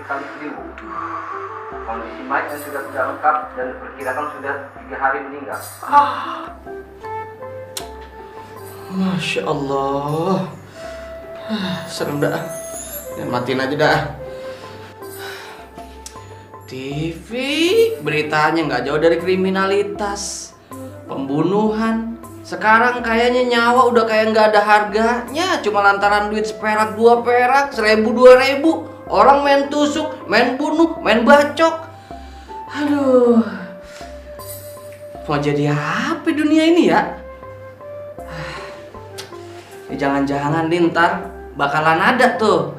kali Ciliwung. Kondisi mayatnya sudah tidak lengkap dan diperkirakan sudah 3 hari meninggal. Masya Allah. Serem dah. Ya, matiin aja dah. TV beritanya nggak jauh dari kriminalitas, pembunuhan. Sekarang kayaknya nyawa udah kayak nggak ada harganya, cuma lantaran duit seperak 2 perak, 1000 2000. Orang main tusuk, main bunuh, main bacok. Aduh, mau jadi apa dunia ini ya? Jangan-jangan ntar bakalan ada tuh,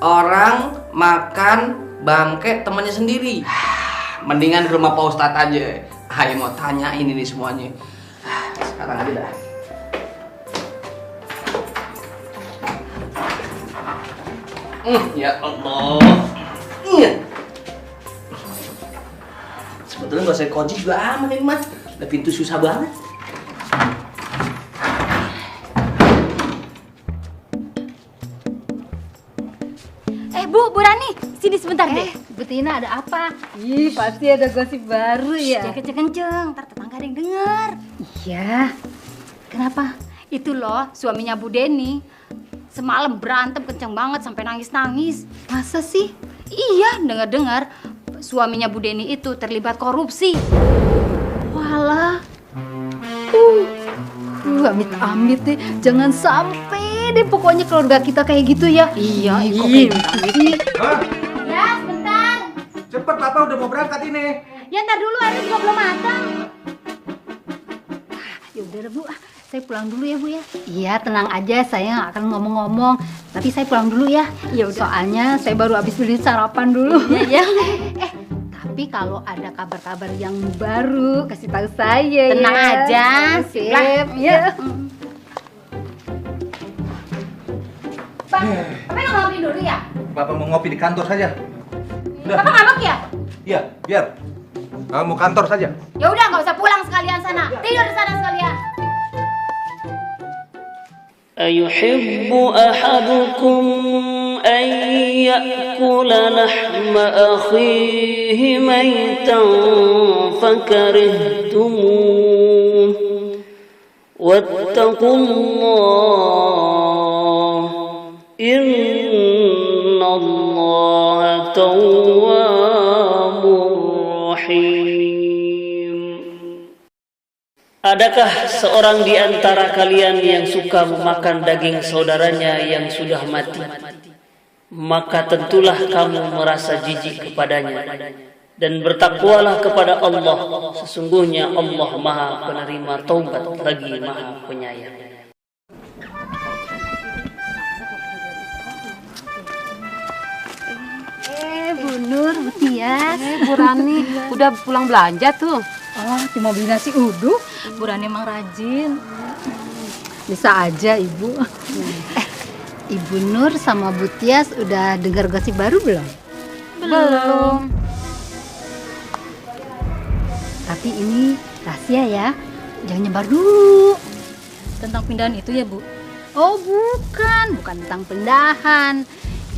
orang makan bangke temannya sendiri. Mendingan ke rumah Pak Ustadz aja. Ayo mau tanyain ini semuanya. Sekarang aja dah. Ya Allah. Sebetulnya nggak usah kunci juga aman ini mas. Ada pintu susah banget. Bu Rani, sini sebentar deh. Betina ada apa? Ih, pasti ada gosip baru ya. Jangan kenceng-kenceng, ntar tetangga ada yang denger. Iya. Kenapa? Itu loh, suaminya Bu Deni. Semalam berantem kenceng banget sampai nangis-nangis. Masa sih? Iya, dengar-dengar suaminya Bu Deni itu terlibat korupsi. Walah. Amit-amit deh. Jangan sampai deh pokoknya keluarga kita kayak gitu ya. Iya, kok iya. Ya, sebentar. Cepet, Papa udah mau berangkat ini. Ya ntar dulu, airnya juga belum matang. Ya udah Bu, saya pulang dulu ya Bu ya. Iya, tenang aja, saya nggak akan ngomong-ngomong. Tapi saya pulang dulu ya. Ya udah. Soalnya saya baru habis beli sarapan dulu. Iya, ya. Tapi kalau ada kabar-kabar yang baru, kasih tahu saya. Tenang ya. aja. Sip. Ya. Bang, Bapak nggak ngopi dulu ya? Bapak mau ngopi di kantor saja. Udah. Bapak ngambek ya? Iya, biar. Kamu mau kantor saja. Ya udah, nggak usah pulang sekalian sana. Tidur di sana sekalian. أيحب أحدكم أن يأكل لحم أخيه ميتا فكرهتموه واتقوا الله إن الله تواب رحيم. Adakah seorang di antara kalian yang suka memakan daging saudaranya yang sudah mati? Maka tentulah kamu merasa jijik kepadanya. Dan bertakwalah kepada Allah. Sesungguhnya Allah Maha Penerima Taubat lagi Maha Penyayang. Bu Nur, Bu Tias. Bu Rani, udah pulang belanja tuh? Oh, cuma beli nasi uduk. Bu Rani emang rajin. Bisa aja Ibu. Ibu Nur sama Bu Tias udah dengar gosip baru belum? Belum. Tapi ini rahasia ya, jangan nyebar dulu. Tentang pindahan itu ya Bu? Oh bukan tentang pindahan.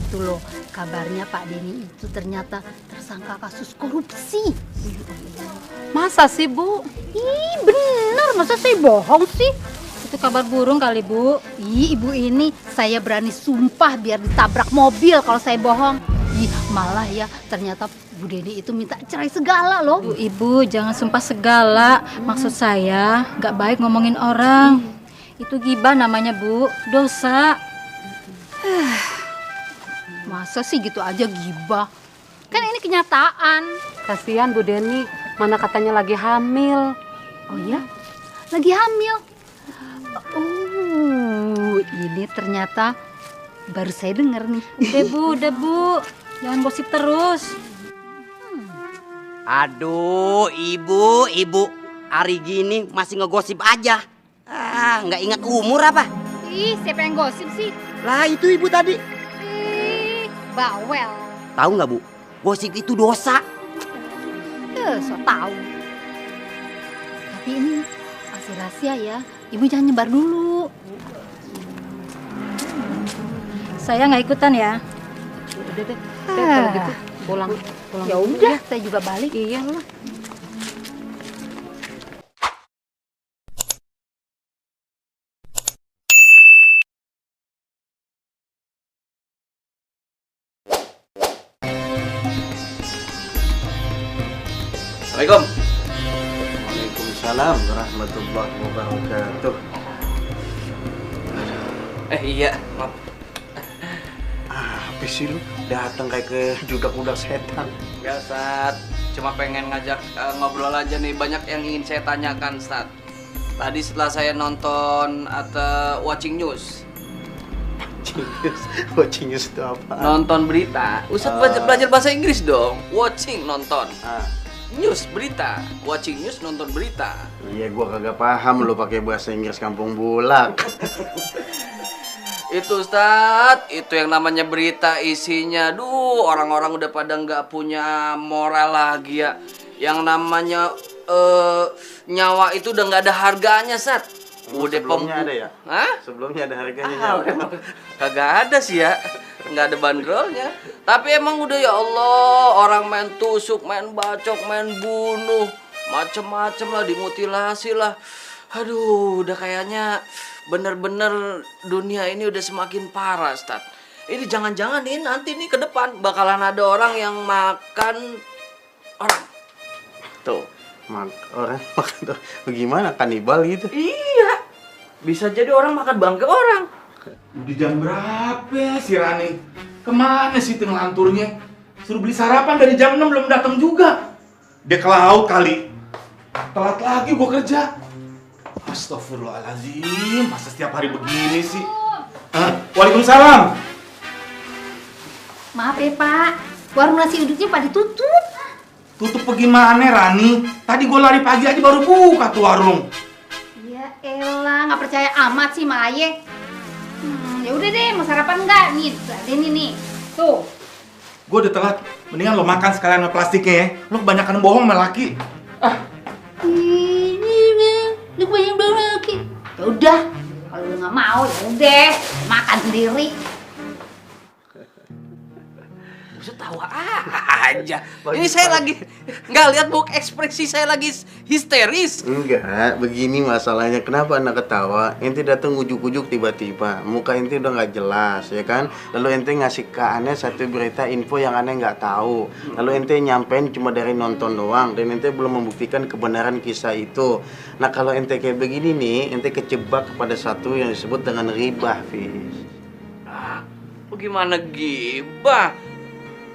Itu loh, kabarnya Pak Denny itu ternyata tersangka kasus korupsi. Masa sih Bu? Ih bener, masa saya bohong sih? Itu kabar burung kali Bu. Ih ibu ini, saya berani sumpah biar ditabrak mobil kalau saya bohong. Ih malah ya, ternyata Bu Denny itu minta cerai segala loh. Bu Ibu jangan sumpah segala. Maksud saya nggak baik ngomongin orang. Itu gibah namanya Bu, dosa. Masa sih gitu aja gibah? Kan ini kenyataan. Kasihan Bu Denny, mana katanya lagi hamil. Oh ya? Lagi hamil? Oh, ini ternyata baru saya dengar nih. Udah Bu, jangan gosip terus. Aduh, ibu, hari gini masih ngegosip aja. Nggak ingat umur apa? Ih, siapa yang gosip sih? Lah itu ibu tadi. Ih, bawel. Tahu nggak Bu? Gosip itu dosa. So tahu. Tapi ini masih rahasia ya. Ibu jangan nyebar dulu. Saya nggak ikutan ya. udah deh. Kalau gitu pulang. Ya udah, saya juga balik. Iya lah. Assalamualaikum. Waalaikumsalam warahmatullahi wabarakatuh. Iya, maaf. Apa sih lu datang kayak ke judak-judak setan? Biasa, cuma pengen ngajak ngobrol aja nih. Banyak yang ingin saya tanyakan, Stat. Tadi setelah saya nonton atau watching news. Watching news itu apa? Nonton berita. Ustaz belajar bahasa Inggris dong. Watching, nonton. News, berita. Watching news, nonton berita. Iya, gua kagak paham lu pakai bahasa Inggris kampung bulak. Itu Ustadz, itu yang namanya berita isinya. Duh, orang-orang udah pada nggak punya moral lagi ya. Yang namanya nyawa itu udah nggak ada harganya, Sat. Udah Sebelumnya ada ya? Hah? Sebelumnya ada harganya nyawa. Emang kagak ada sih ya. Nggak ada bandrolnya. Tapi emang udah ya Allah, orang main tusuk, main bacok, main bunuh, macem-macem lah, dimutilasi lah. Aduh, udah kayaknya bener-bener dunia ini udah semakin parah, Ustaz. Ini jangan-jangan nih nanti nih ke depan bakalan ada orang yang makan orang. Tuh. Orang makan tuh bagaimana, kanibal gitu? Iya. Bisa jadi orang makan bangke orang. Udah jam berapa si Rani? Kemana sih ngelanturnya? Suruh beli sarapan dari jam 6 belum datang juga. Dia ke laut kali. Telat lagi gua kerja. Astagfirullahaladzim, masa setiap hari begini sih? Waalaikumsalam. Maaf ya Pak, warung nasi uduknya pada tutup. Tutup bagaimana Rani? Tadi gua lari pagi aja baru buka tuh warung. Ya elah, nggak percaya amat sih Mak Aye. Ya udah deh, mau sarapan nggak? Nih, ini nih, tuh. Gua udah telat. Mendingan lo makan sekalian sama plastiknya ya. Lo kebanyakan bohong sama laki. Lu banyak banget lagi. Ya udah, kalau lu nggak mau ya udah, makan sendiri. Bisa tawa aja. Ini saya lagi nggak lihat buk ekspresi saya lagi histeris. Enggak, begini masalahnya. Kenapa anda ketawa? Ente datang ujuk-ujuk tiba-tiba, muka ente udah nggak jelas, ya kan? Lalu ente ngasih ke aneh satu berita info yang aneh nggak tahu. Lalu ente nyampein cuma dari nonton doang, dan ente belum membuktikan kebenaran kisah itu. Nah kalau ente kayak begini nih, ente kecebak kepada satu yang disebut dengan ribah, Fis. Bagaimana gibah?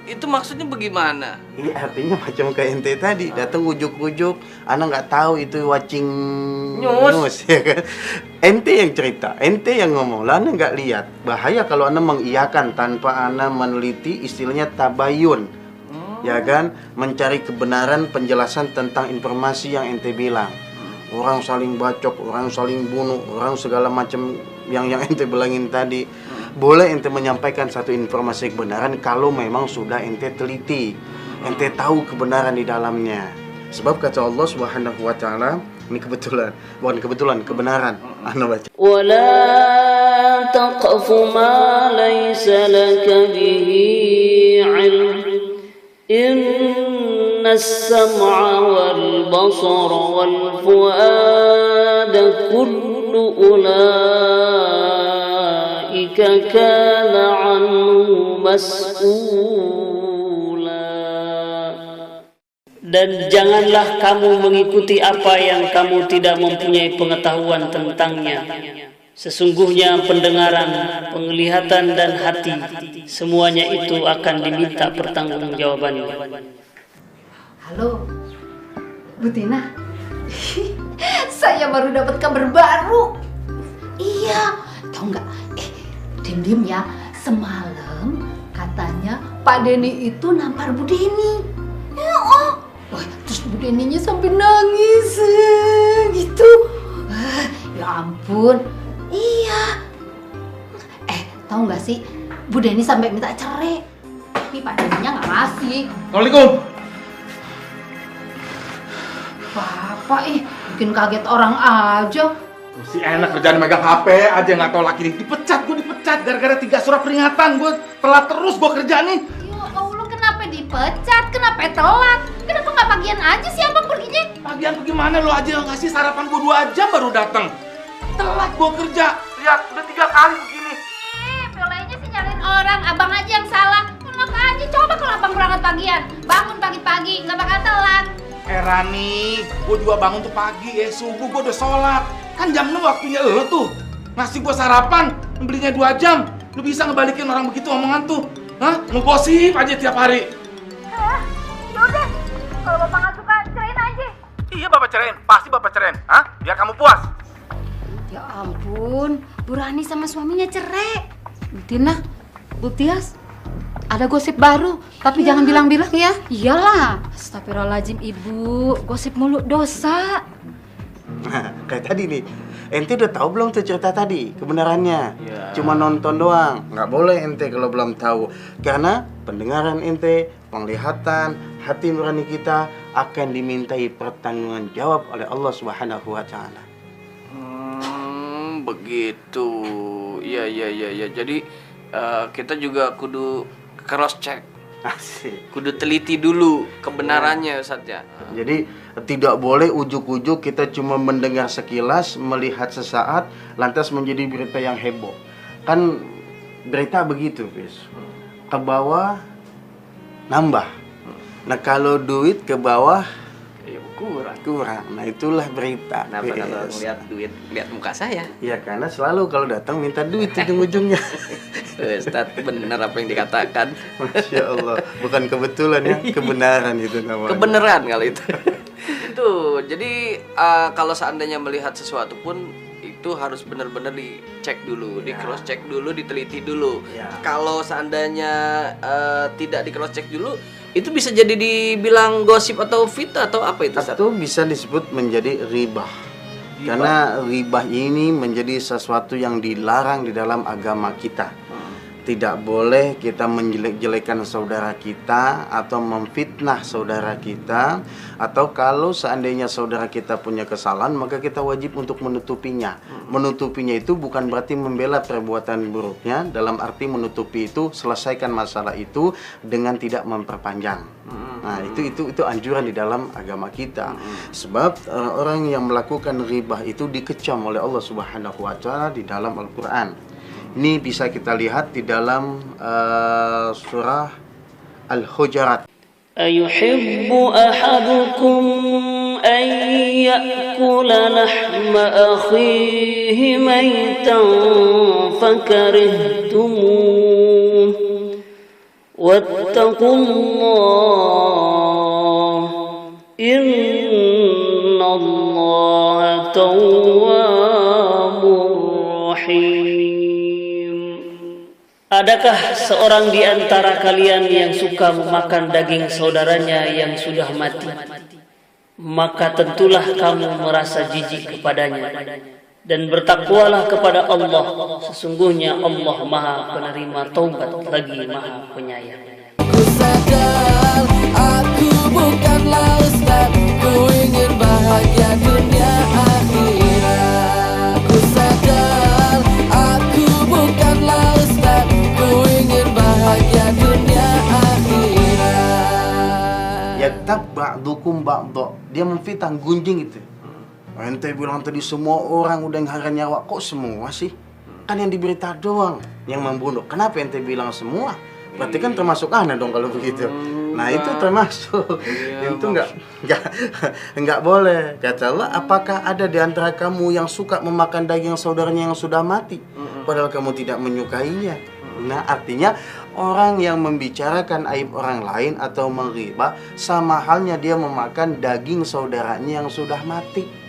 Itu maksudnya bagaimana? Iya, artinya macam kayak ente tadi, datang ujuk-ujuk, ana nggak tahu itu watching news, ya kan? Ente yang cerita, ente yang ngomong, lah ana nggak lihat. Bahaya kalau ana mengiyakan tanpa ana meneliti, istilahnya tabayun, ya kan? Mencari kebenaran penjelasan tentang informasi yang ente bilang. Orang saling bacok, orang saling bunuh, orang segala macam yang ente bilangin tadi. Boleh ente menyampaikan satu informasi kebenaran kalau memang sudah ente teliti, ente tahu kebenaran di dalamnya. Sebab kata Allah Subhanahu wa taala, ini bukan kebetulan, kebenaran. Ana baca. Wala taqfu ma laysa laka bihi 'ilm. Innas sam'a wal basara wal fuada kullu kana anhu mas'ula. Dan janganlah kamu mengikuti apa yang kamu tidak mempunyai pengetahuan tentangnya. Sesungguhnya pendengaran, penglihatan dan hati, semuanya itu akan diminta pertanggungjawabannya. Halo, Bu Tina. Saya baru dapat kabar baru. Iya, tahu nggak? Diam-diam ya, semalam katanya Pak Denny itu nampar Bu Denny. Ya wah, terus Bu Denny-nya sampai nangis gitu. Ya ampun. Iya. Tahu nggak sih, Bu Denny sampai minta cerai. Tapi Pak Denny-nya nggak ngasih. Assalamualaikum. Bapak bikin kaget orang aja. Si enak kerjaan megang HP aja nggak tahu laki dipecat, gue dipecat. dipecat gara-gara 3 surat peringatan. Gue telat terus gue kerja nih. Ya Allah, kenapa dipecat? Kenapa telat? Kenapa nggak pagian aja sih abang perginya? Pagian bagaimana, lo aja yang ngasih sarapan gue 2 jam baru datang. Telat gue kerja. Lihat, udah 3 kali begini. Bolehnya sih nyalain orang, abang aja yang salah. Enak aja, coba kalau abang berangkat pagian. Bangun pagi-pagi, nggak bakal telat. Rani, gue juga bangun tuh pagi subuh gue udah sholat. Kan jam 6 waktunya lo tuh. Ngasih gue sarapan, belinya 2 jam. Lu bisa ngebalikin orang begitu omongan tuh? Hah? Ngegosip aja tiap hari. Yaudah, kalau bapak nggak suka, cerain aja. Iya bapak cerain, pasti bapak cerain. Hah? Biar kamu puas. Ya ampun, Bu Rani sama suaminya cerai. Bu Tina, Bu Tias, ada gosip baru, tapi jangan bilang-bilang ya. Iyalah, astagfirullahaladzim Ibu, gosip mulu dosa. Nah, kayak tadi nih, ente udah tahu belum tuh cerita tadi kebenarannya? Ya. Cuma nonton doang, nggak boleh ente kalau belum tahu. Karena pendengaran ente, penglihatan, hati nurani kita akan dimintai pertanggungan jawab oleh Allah Subhanahu wa Ta'ala. Begitu. Iya. Jadi kita juga kudu cross check. Asik. Kudu teliti dulu kebenarannya Ustaz ya. Jadi tidak boleh ujuk-ujuk kita cuma mendengar sekilas, melihat sesaat, lantas menjadi berita yang heboh. Kan berita begitu, Fis. Ke bawah nambah. Nah kalau duit ke bawah Ya kurang. kurang. Nah itulah berita. Kenapa kalau Fis. ngeliat duit, lihat muka saya? Ya karena selalu kalau datang minta duit ujung-ujungnya. Ustaz bener apa yang dikatakan. Masya Allah. Bukan kebetulan ya, kebenaran itu namanya. Kebenaran kali itu. Itu. Jadi kalau seandainya melihat sesuatu pun itu harus benar-benar dicek dulu, di cross check dulu, diteliti dulu. Ya. Kalau seandainya tidak di cross check dulu, itu bisa jadi dibilang gosip atau fitnah atau apa itu? Ustaz? Atau bisa disebut menjadi ribah. Karena ribah ini menjadi sesuatu yang dilarang di dalam agama kita. Tidak boleh kita menjelek-jelekan saudara kita atau memfitnah saudara kita, atau kalau seandainya saudara kita punya kesalahan maka kita wajib untuk menutupinya. Menutupinya itu bukan berarti membela perbuatan buruknya, dalam arti menutupi itu selesaikan masalah itu dengan tidak memperpanjang. Nah, itu anjuran di dalam agama kita. Sebab orang yang melakukan ribah itu dikecam oleh Allah Subhanahu wa Ta'ala di dalam Al-Qur'an. Ini bisa kita lihat di dalam surah Al-Hujurat. Ayuhibbu ahadukum an ya'kula lahma akhihi maytan fakarihtumuh wattaqullah innallaha tawwabur rahim. Adakah seorang di antara kalian yang suka memakan daging saudaranya yang sudah mati? Maka tentulah kamu merasa jijik kepadanya. Dan bertakwalah kepada Allah. Sesungguhnya Allah Maha Penerima Taubat lagi Maha Penyayang. Ku sadar aku bukanlah ustaz, ku ingin bahagia dunia akhirat. Ku sadar aku bukanlah ustaz, ku ingin bahagia dunia akhirat. Yaktab ba'dukum ba'da. Dia memfitnah, gunjing itu. Ente bilang tadi semua orang udah ngharga nyawa, kok semua sih? Kan yang diberita doang yang membunuh. Kenapa ente bilang semua? Berarti kan termasuk aneh dong kalau begitu. Nah itu termasuk. Itu enggak boleh. Kata Allah, apakah ada di antara kamu yang suka memakan daging saudaranya yang sudah mati, padahal kamu tidak menyukainya? Nah artinya orang yang membicarakan aib orang lain atau menghibah sama halnya dia memakan daging saudaranya yang sudah mati.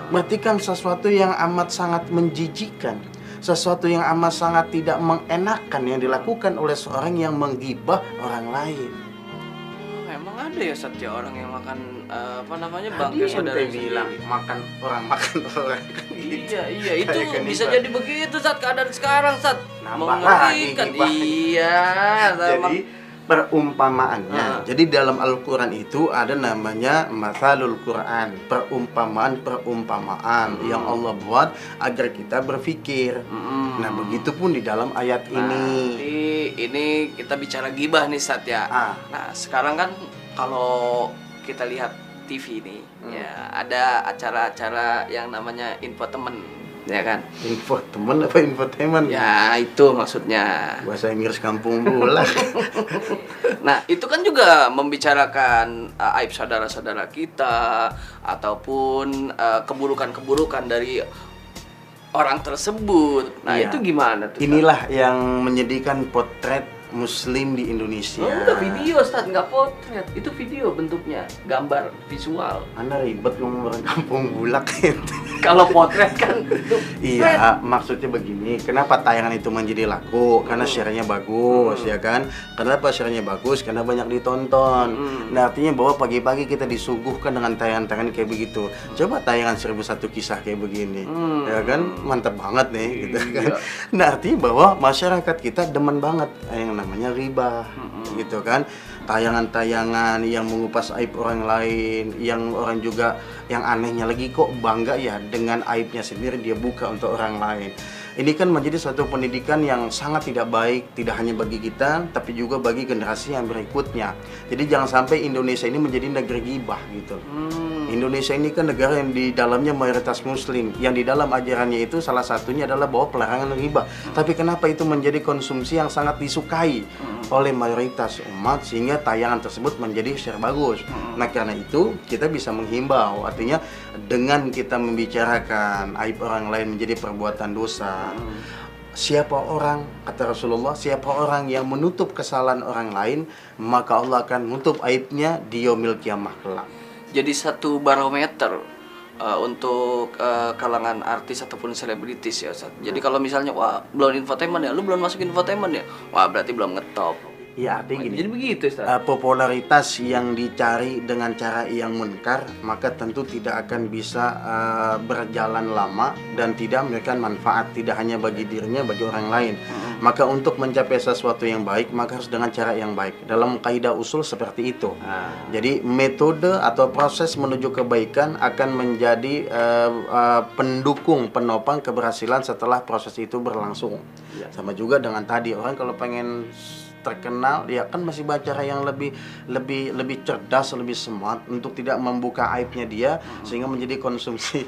Berarti kan sesuatu yang amat sangat menjijikkan, sesuatu yang amat sangat tidak mengenakan yang dilakukan oleh seorang yang menggibah orang lain. Oh, emang ada ya Satya orang yang makan bangkai saudara bilang makan orang. Iya itu bisa jadi begitu Sat, keadaan sekarang Sat. Nambah lagi Mengerikan. gibah. Iya. Jadi perumpamaannya. Jadi dalam Al-Quran itu ada namanya Mathalul Quran, perumpamaan yang Allah buat agar kita berpikir. Nah, begitupun di dalam ayat ini. Ini kita bicara gibah nih Sat ya. Nah, sekarang kan kalau kita lihat TV nih, ya ada acara-acara yang namanya infotainment. Ya kan? Infotainment apa infotainment? Ya itu maksudnya. Bahasa Inggris kampung bola. Nah itu kan juga membicarakan aib saudara-saudara kita ataupun keburukan-keburukan dari orang tersebut. Nah itu gimana tuh? Inilah yang menyedihkan potret Muslim di Indonesia. Udah video, Ustaz, nggak potret. Itu video bentuknya, gambar visual. Anda ribet ngomong orang kampung bulak. Kalau potret kan itu. Iya, maksudnya begini. Kenapa tayangan itu menjadi laku? Karena share-nya bagus, ya kan? Kenapa share-nya bagus? Karena banyak ditonton. Nah, artinya bahwa pagi-pagi kita disuguhkan dengan tayangan-tayangan kayak begitu. Coba tayangan 1001 kisah kayak begini, ya kan? Mantap banget nih, gitu kan? Nah, artinya bahwa masyarakat kita demen banget yang namanya riba, gitu kan? Tayangan-tayangan yang mengupas aib orang lain, yang orang juga yang anehnya lagi kok bangga ya dengan aibnya sendiri dia buka untuk orang lain. Ini kan menjadi suatu pendidikan yang sangat tidak baik, tidak hanya bagi kita, tapi juga bagi generasi yang berikutnya. Jadi jangan sampai Indonesia ini menjadi negeri gibah gitu. Indonesia ini kan negara yang di dalamnya mayoritas Muslim, yang di dalam ajarannya itu salah satunya adalah bahwa pelarangan riba. Tapi kenapa itu menjadi konsumsi yang sangat disukai oleh mayoritas umat sehingga tayangan tersebut menjadi share bagus. Nah karena itu kita bisa menghimbau, artinya dengan kita membicarakan aib orang lain menjadi perbuatan dosa. Siapa orang, kata Rasulullah, siapa orang yang menutup kesalahan orang lain, maka Allah akan menutup aibnya di yaumil kiamah kelak. Jadi satu barometer untuk kalangan artis ataupun selebritis ya Ustaz. Jadi kalau misalnya wah belum infotainment ya, lu belum masuk infotainment ya, wah berarti belum ngetop. Ya artinya gini, jadi begitu Ustaz. Popularitas yang dicari dengan cara yang munkar maka tentu tidak akan bisa berjalan lama dan tidak memberikan manfaat, tidak hanya bagi dirinya, bagi orang lain. Maka untuk mencapai sesuatu yang baik maka harus dengan cara yang baik. Dalam kaidah usul seperti itu. Jadi metode atau proses menuju kebaikan akan menjadi pendukung, penopang keberhasilan setelah proses itu berlangsung. Sama juga dengan tadi, orang kalau pengen terkenal ya kan masih cara yang lebih cerdas, lebih smart untuk tidak membuka aibnya dia sehingga menjadi konsumsi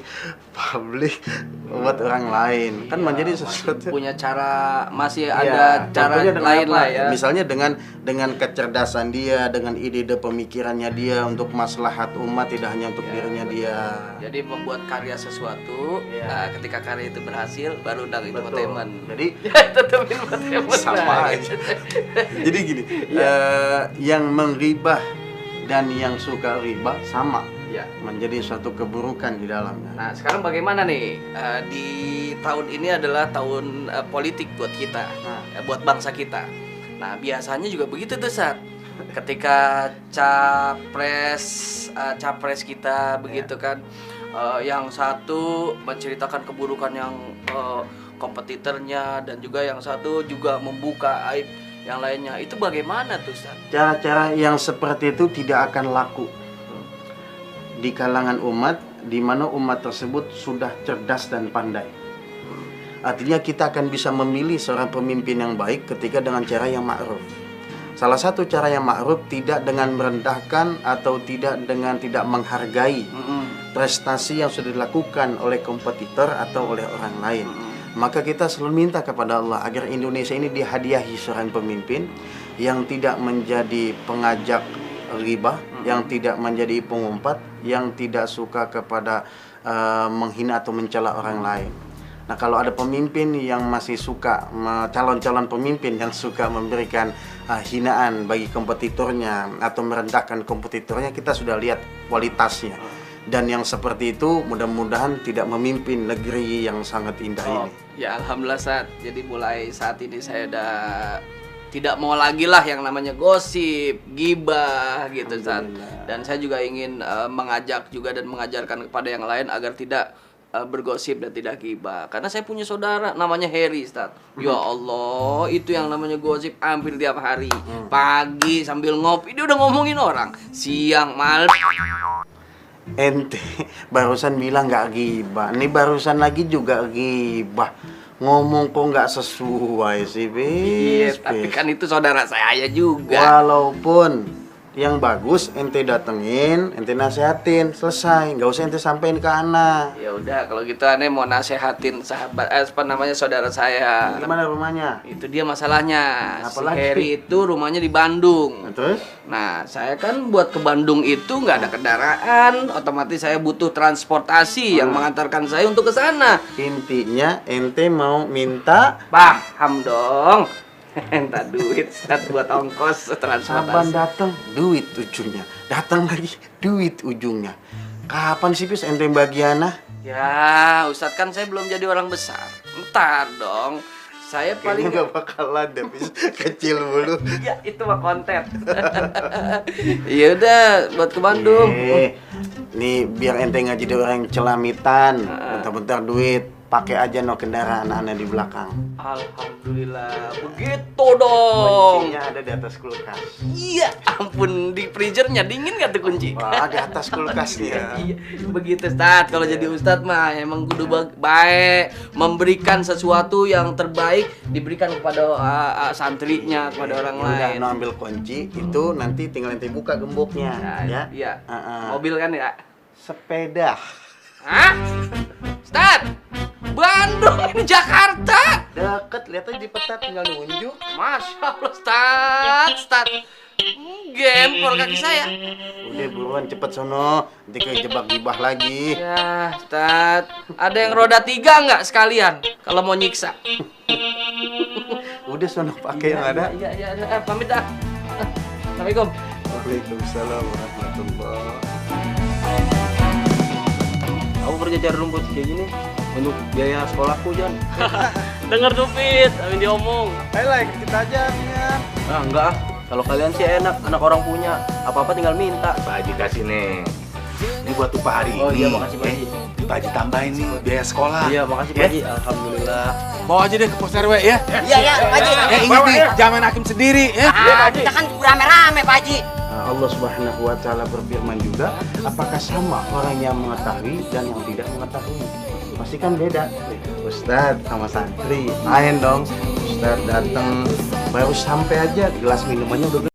publik buat orang lain. Kan menjadi sesuatu punya cara, masih ada cara lain lah ya. Misalnya dengan kecerdasan dia, dengan ide-ide pemikirannya dia untuk maslahat umat, tidak hanya untuk dirinya dia. Jadi membuat karya sesuatu, ketika karya itu berhasil baru udah infotainment. Jadi tetap infotainment sama aja. Jadi gini, yang mengribah dan yang suka riba sama, menjadi suatu keburukan di dalamnya. Nah sekarang bagaimana nih, di tahun ini adalah tahun politik buat kita, buat bangsa kita. Nah biasanya juga begitu tuh Sat, ketika capres kita begitu kan, yang satu menceritakan keburukan yang kompetitornya dan juga yang satu juga membuka aib yang lainnya, itu bagaimana tuh Ustaz? Cara-cara yang seperti itu tidak akan laku di kalangan umat, di mana umat tersebut sudah cerdas dan pandai. Artinya kita akan bisa memilih seorang pemimpin yang baik ketika dengan cara yang ma'ruf. Salah satu cara yang ma'ruf tidak dengan merendahkan atau tidak dengan tidak menghargai prestasi yang sudah dilakukan oleh kompetitor atau oleh orang lain. Maka kita selalu minta kepada Allah agar Indonesia ini dihadiahi seorang pemimpin yang tidak menjadi pengajak riba, yang tidak menjadi pengumpat, yang tidak suka kepada menghina atau mencela orang lain. Nah kalau ada pemimpin yang masih suka, calon-calon pemimpin yang suka memberikan hinaan bagi kompetitornya atau merendahkan kompetitornya, kita sudah lihat kualitasnya. Dan yang seperti itu mudah-mudahan tidak memimpin negeri yang sangat indah ini. Ya alhamdulillah Sat. Jadi mulai saat ini saya udah tidak mau lagi lah yang namanya gosip, gibah gitu Sat. Dan saya juga ingin mengajak juga dan mengajarkan kepada yang lain agar tidak bergosip dan tidak gibah. Karena saya punya saudara namanya Harry, Ustaz. Ya Allah, itu yang namanya gosip hampir tiap hari. Pagi sambil ngopi dia udah ngomongin orang. Siang, malam. Ente barusan bilang nggak gibah. Nih barusan lagi juga gibah. Ngomong kok nggak sesuai sih, Iya, Bis. tapi kan itu saudara saya juga. Walaupun yang bagus ente datengin, ente nasehatin, selesai. Nggak usah ente sampein ke anak. Ya udah, kalau gitu aneh mau nasehatin sahabat apa namanya saudara saya. Gimana rumahnya? Itu dia masalahnya. Apa Si lagi? Harry itu rumahnya di Bandung. Terus? Nah, saya kan buat ke Bandung itu nggak ada kendaraan, otomatis saya butuh transportasi yang mengantarkan saya untuk ke sana. Intinya ente mau minta Paham dong. Entah duit Ustaz, buat ongkos saban transportasi. datang duit ujungnya, datang lagi duit ujungnya. Kapan sih Pis ente bagianah? Ya, Ustadz kan saya belum jadi orang besar. Entar dong. Saya paling Kayaknya nggak bakal ada Pis, kecil mulu. ya itu mah konten. Ya udah, buat ke Bandung. Nih biar ente nggak jadi orang yang celamitan, bentar-bentar duit. Pakai aja no kendaraan anak di belakang. Alhamdulillah, begitu dong. Kuncinya ada di atas kulkas. Iya, ampun, di freezernya dingin gak tuh kunci? Wah, di atas kulkasnya. Iya, begitu Ustadz. Kalau jadi Ustadz mah emang kudu baik, memberikan sesuatu yang terbaik diberikan kepada santrinya, kepada orang Udah, lain. no ambil kunci itu nanti tinggal ente buka gemboknya, ya. Iya. Uh-uh. Mobil kan ya? Sepeda. Hah? Ustadz, Bandung ini Jakarta. Deket, lihat aja di peta tinggal nunjuk. Masya Allah, Ustadz. Gempor kaki saya. Udah buruan cepet sono, nanti kejebak gibah lagi. Ya, Ustadz, ada yang roda 3 nggak sekalian kalau mau nyiksa? Udah sono pakai yang ada. Iya, pamit dah. Assalamualaikum. Waalaikumsalam warahmatullahi. Aku kerja cari rumput kayak gini untuk biaya sekolahku, Jan. Dengar tuh Fit, amin diomong. Ayo lah, ikut kita aja nih. Ah, enggak ah. Kalau kalian sih enak, anak orang punya. Apa-apa tinggal minta. Pak Haji kasih nih. Ini buat tuh Pak Hari Oh ini. iya, makasih Pak Haji. Pak Haji tambahin nih biaya sekolah. Iya, makasih Pak Haji. Alhamdulillah. Bawa aja deh ke pos RW ya. Iya, iya, Pak Haji. Ingat nih, jangan hakim sendiri ya. Kita kan rame-rame, Pak Haji. Nah, Allah Subhanahu wa taala berfirman juga, apakah sama orang yang mengetahui dan yang tidak mengetahui? Pasti kan beda. Ustadz sama santri, main dong. Ustadz datang baru sampai aja gelas minumannya udah